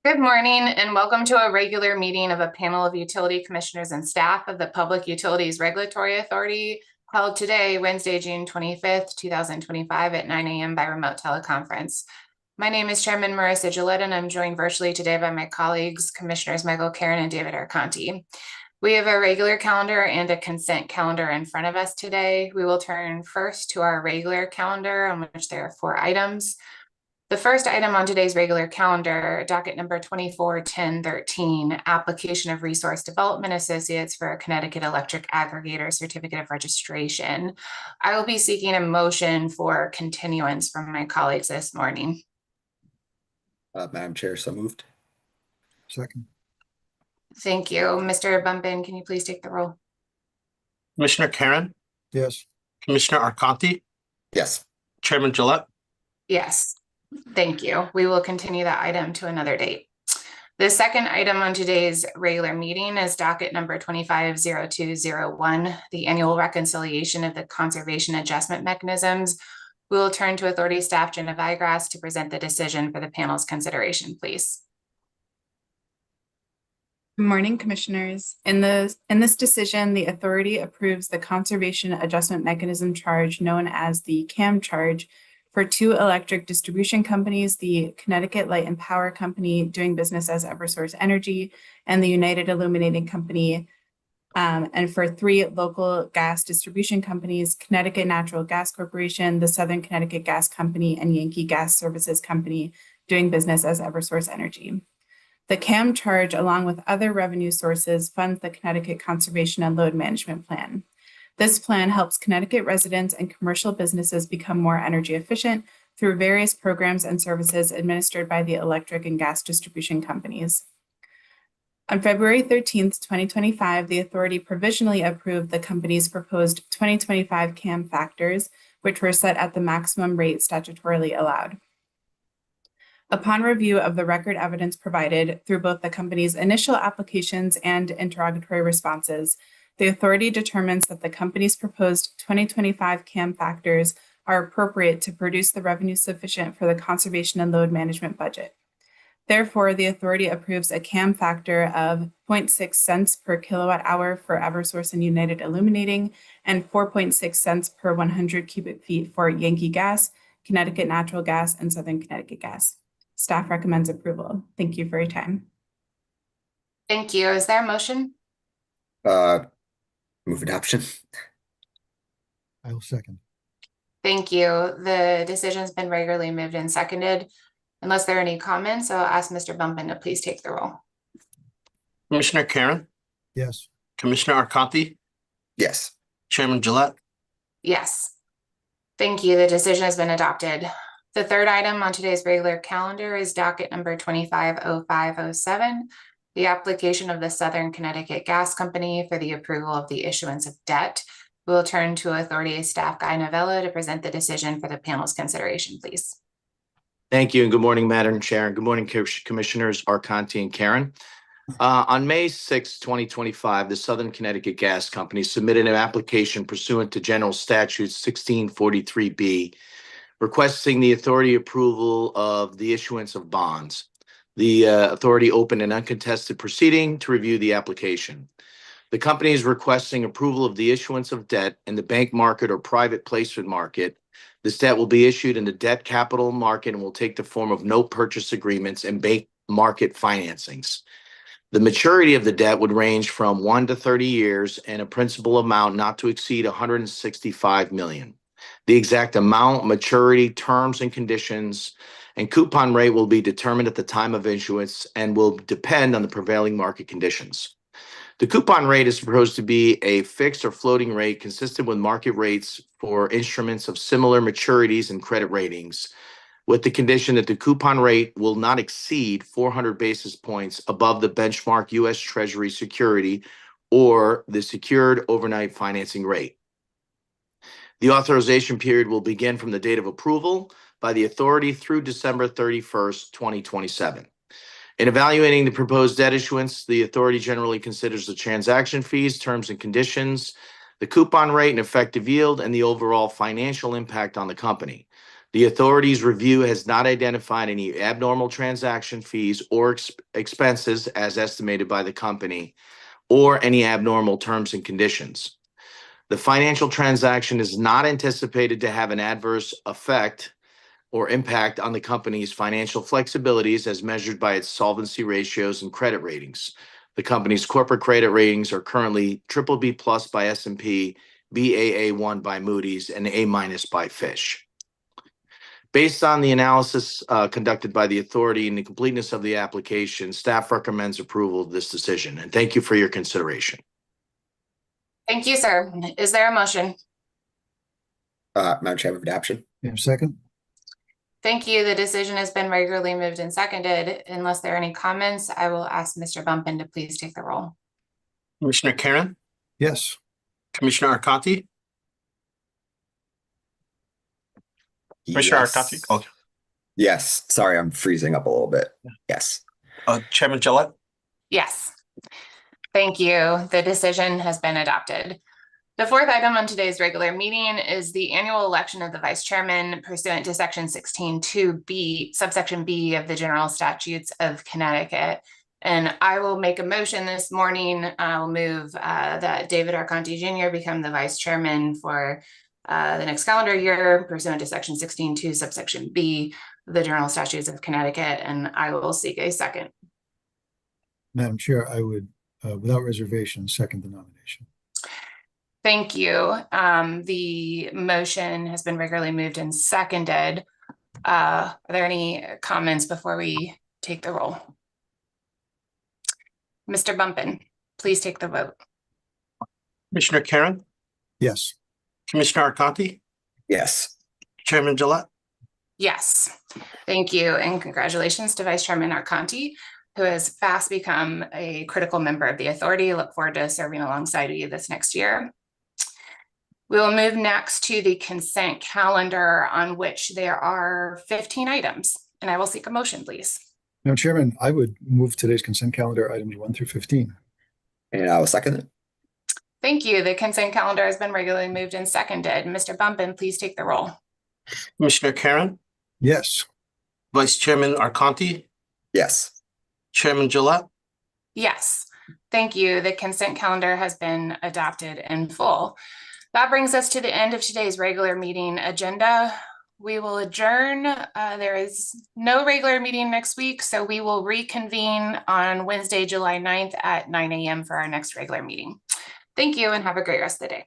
Good morning and welcome to a regular meeting of a panel of utility commissioners and staff of the Public Utilities Regulatory Authority held today, Wednesday, June 25th, 2025 at 9 a.m. by remote teleconference. My name is Chairman Marissa Gillette and I'm joined virtually today by my colleagues, Commissioners Michael Karen and David Arconti. We have a regular calendar and a consent calendar in front of us today. We will turn first to our regular calendar on which there are 4 items. The first item on today's regular calendar, docket number 241013, application of Resource Development Associates for a Connecticut Electric Aggregator Certificate of Registration. I will be seeking a motion for continuance from my colleagues this morning. Madam Chair, so moved. Second. Thank you. Mr. Bumpin, can you please take the roll? Commissioner Karen, Yes. Commissioner Arconti, Yes. Chairman Gillette. Yes. Thank you. We will continue that item to another date. The second item on today's regular meeting is docket number 250201, the annual reconciliation of the conservation adjustment mechanisms. We will turn to Authority Staff Jenna Vigrass to present the decision for the panel's consideration, please. Good morning, Commissioners. In this decision, the Authority approves the Conservation Adjustment Mechanism charge known as the CAM charge for 2 electric distribution companies, the Connecticut Light and Power Company doing business as Eversource Energy and the United Illuminating Company, and for 3 local gas distribution companies, Connecticut Natural Gas Corporation, the Southern Connecticut Gas Company, and Yankee Gas Services Company doing business as Eversource Energy. The CAM charge, along with other revenue sources, funds the Connecticut Conservation and Load Management Plan. This plan helps Connecticut residents and commercial businesses become more energy efficient through various programs and services administered by the electric and gas distribution companies. On February 13th, 2025, the Authority provisionally approved the company's proposed 2025 CAM factors, which were set at the maximum rate statutorily allowed. Upon review of the record evidence provided through both the company's initial applications and interrogatory responses, the Authority determines that the company's proposed 2025 CAM factors are appropriate to produce the revenue sufficient for the conservation and load management budget. Therefore, the Authority approves a CAM factor of 0.6 cents per kilowatt hour for Eversource and United Illuminating and 4.6 cents per 100 cubic feet for Yankee Gas, Connecticut Natural Gas, and Southern Connecticut Gas. Staff recommends approval. Thank you for your time. Thank you. Is there a motion? Move adoption. I will second. Thank you. The decision has been regularly moved and seconded. Unless there are any comments, I'll ask Mr. Bumpin to please take the roll. Commissioner Karen, Yes. Commissioner Arconti, Yes. Chairman Gillette. Yes. Thank you. The decision has been adopted. The third item on today's regular calendar is docket number 250507, the application of the Southern Connecticut Gas Company for the approval of the issuance of debt. We'll turn to Authority Staff Guy Novello to present the decision for the panel's consideration, please. Thank you and good morning, Madam Chair. And good morning, Commissioners Arconti and Karen. On May 6, 2025, the Southern Connecticut Gas Company submitted an application pursuant to General Statute 1643B, requesting the Authority approval of the issuance of bonds. The Authority opened an uncontested proceeding to review the application. The company is requesting approval of the issuance of debt in the bank market or private placement market. This debt will be issued in the debt capital market and will take the form of note purchase agreements and bank market financings. The maturity of the debt would range from 1 to 30 years and a principal amount not to exceed $165 million. The exact amount, maturity, terms, and conditions and coupon rate will be determined at the time of issuance and will depend on the prevailing market conditions. The coupon rate is proposed to be a fixed or floating rate consistent with market rates for instruments of similar maturities and credit ratings, with the condition that the coupon rate will not exceed 400 basis points above the benchmark U.S. Treasury security or the secured overnight financing rate. The authorization period will begin from the date of approval by the Authority through December 31st, 2027. In evaluating the proposed debt issuance, the Authority generally considers the transaction fees, terms and conditions, the coupon rate and effective yield, and the overall financial impact on the company. The authority's review has not identified any abnormal transaction fees or expenses as estimated by the company or any abnormal terms and conditions. The financial transaction is not anticipated to have an adverse effect or impact on the company's financial flexibilities as measured by its solvency ratios and credit ratings. The company's corporate credit ratings are currently BBB+ by S&P, Baa1 by Moody's, and A- by Fitch. Based on the analysis conducted by the authority and the completeness of the application, staff recommends approval of this decision, and thank you for your consideration. Thank you, sir. Is there a motion? Madam Chair, I move adoption. May I have a second? Thank you. The decision has been regularly moved and seconded. Unless there are any comments, I will ask Mr. Bumpin to please take the roll. Commissioner Karen, Yes. Commissioner Arconti, Commissioner Yes. Arconti, okay. Yes, sorry, I'm freezing up a little bit. Yes. Chairman Gillette, Yes. Thank you. The decision has been adopted. The fourth item on today's regular meeting is the annual election of the vice chairman pursuant to section 16(2)(b), subsection B of the general statutes of Connecticut. And I will make a motion this morning. I'll move that David Arconti Jr. become the vice chairman for the next calendar year pursuant to section 16(2), subsection B of the general statutes of Connecticut. And I will seek a second. Madam Chair, I would, without reservation, second the nomination. Thank you. The motion has been regularly moved and seconded. Are there any comments before we take the roll? Mr. Bumpin, please take the vote. Commissioner Karen, Yes. Commissioner Arconti, Yes. Chairman Gillette. Yes, thank you. And congratulations to Vice Chairman Arconti, who has fast become a critical member of the authority. Look forward to serving alongside you this next year. We will move next to the consent calendar, on which there are 15 items, and I will seek a motion, please. Madam Chairman, I would move today's consent calendar items 1 through 15. And I will second it. Thank you. The consent calendar has been regularly moved and seconded. Mr. Bumpin, please take the roll. Commissioner Karen, Yes. Vice Chairman Arconti, Yes. Chairman Gillette. Yes, thank you. The consent calendar has been adopted in full. That brings us to the end of today's regular meeting agenda. We will adjourn. There is no regular meeting next week, so we will reconvene on Wednesday, July 9th at 9 a.m. for our next regular meeting. Thank you and have a great rest of the day.